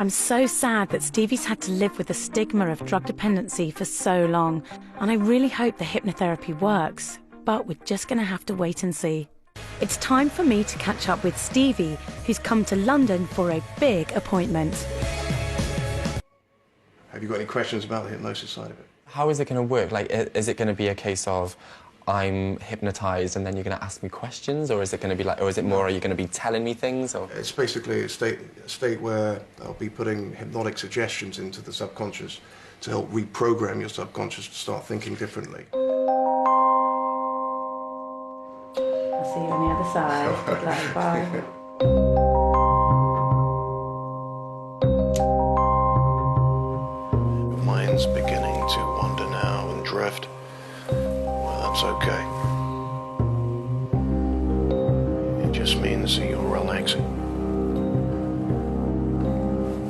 I'm so sad that Stevie's had to live with the stigma of drug dependency for so long, and I really hope the hypnotherapy works, but we're just going to have to wait and see. It's time for me to catch up with Stevie, who's come to London for a big appointment. Have you got any questions about the hypnosis side of it? How is it going to work? Like, is it going to be a case of I'm hypnotised and then you're going to ask me questions, or is it going to be like, or is it more, are you going to be telling me things? Or it's basically a state where I'll be putting hypnotic suggestions into the subconscious to help reprogram your subconscious to start thinking differently. I'll see you on the other side. Good luck, bye. Your mind's beginning to wander now and drift. Well, that's okay. It just means that you're relaxing.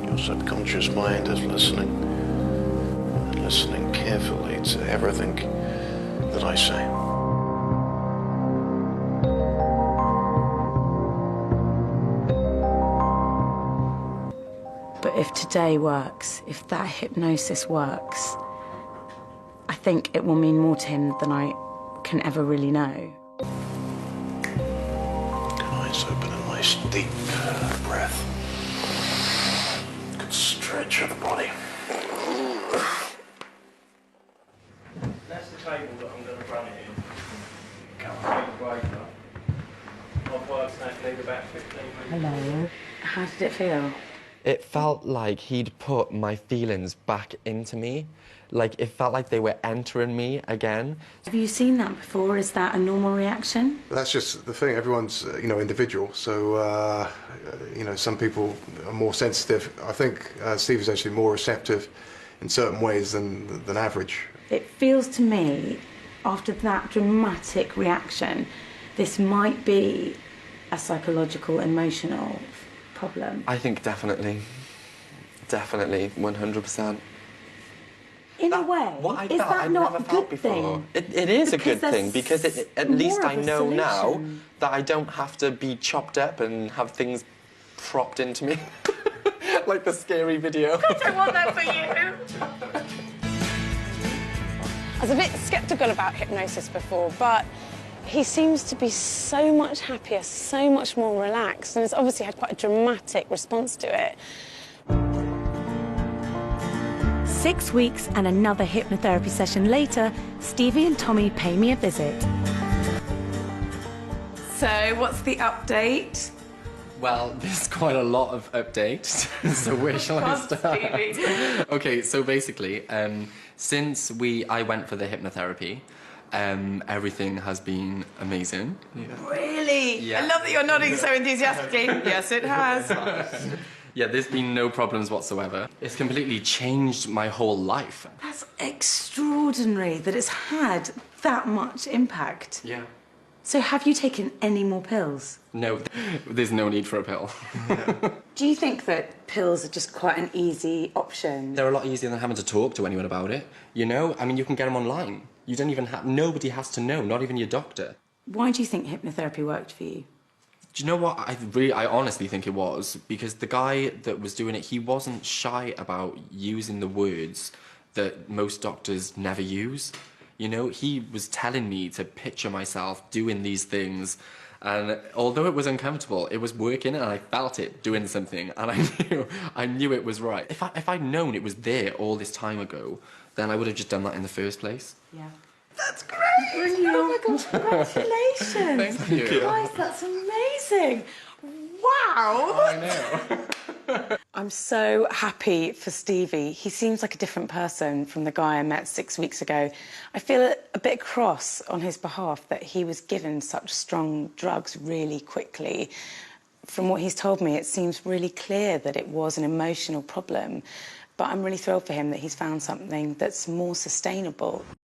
Your subconscious mind is listening, and listening carefully to everything that I say. But if today works, if that hypnosis works, I think it will mean more to him than I can ever really know. Eyes open, a nice deep breath. Good stretch of the body. That's the table that I'm going to run it in. I've worked that lead about 15 minutes. Hello. How did it feel? it felt like he'd put my feelings back into me. Like, it felt like they were entering me again. Have you seen that before? Is that a normal reaction? That's just the thing. Everyone's, individual. So, some people are more sensitive. I think Steve is actually more receptive in certain ways than average. It feels to me, after that dramatic reaction, this might be a psychological, emotional problem. I think definitely. Definitely, 100%. In a way, is that not a good thing? It is a good thing, because at least I know now that I don't have to be chopped up and have things propped into me. Like the scary video. I don't want that for you. I was a bit sceptical about hypnosis before, but he seems to be so much happier, so much more relaxed, and has obviously had quite a dramatic response to it. 6 weeks and another hypnotherapy session later, Stevie and Tommy pay me a visit. So, what's the update? Well, there's quite a lot of updates, so where shall I start? Okay, so basically, since I went for the hypnotherapy, everything has been amazing. Yeah. Really? Yeah. I love that you're nodding so enthusiastically. Yes, it has. Yeah, there's been no problems whatsoever. It's completely changed my whole life. That's extraordinary that it's had that much impact. Yeah. So have you taken any more pills? No, there's no need for a pill. Do you think that pills are just quite an easy option? They're a lot easier than having to talk to anyone about it, you know? I mean, you can get them online. You don't even have... Nobody has to know, not even your doctor. Why do you think hypnotherapy worked for you? Do you know what? I honestly think it was, because the guy that was doing it, he wasn't shy about using the words that most doctors never use. You know, he was telling me to picture myself doing these things, and although it was uncomfortable, it was working, and I felt it doing something, and I knew it was right. If I'd known it was there all this time ago, then I would have just done that in the first place. Yeah. That's great! Brilliant. Oh my gosh, congratulations! Thank you. Guys, that's amazing! Wow! I know. I'm so happy for Stevie. He seems like a different person from the guy I met 6 weeks ago. I feel a bit cross on his behalf that he was given such strong drugs really quickly. From what he's told me, it seems really clear that it was an emotional problem. But I'm really thrilled for him that he's found something that's more sustainable.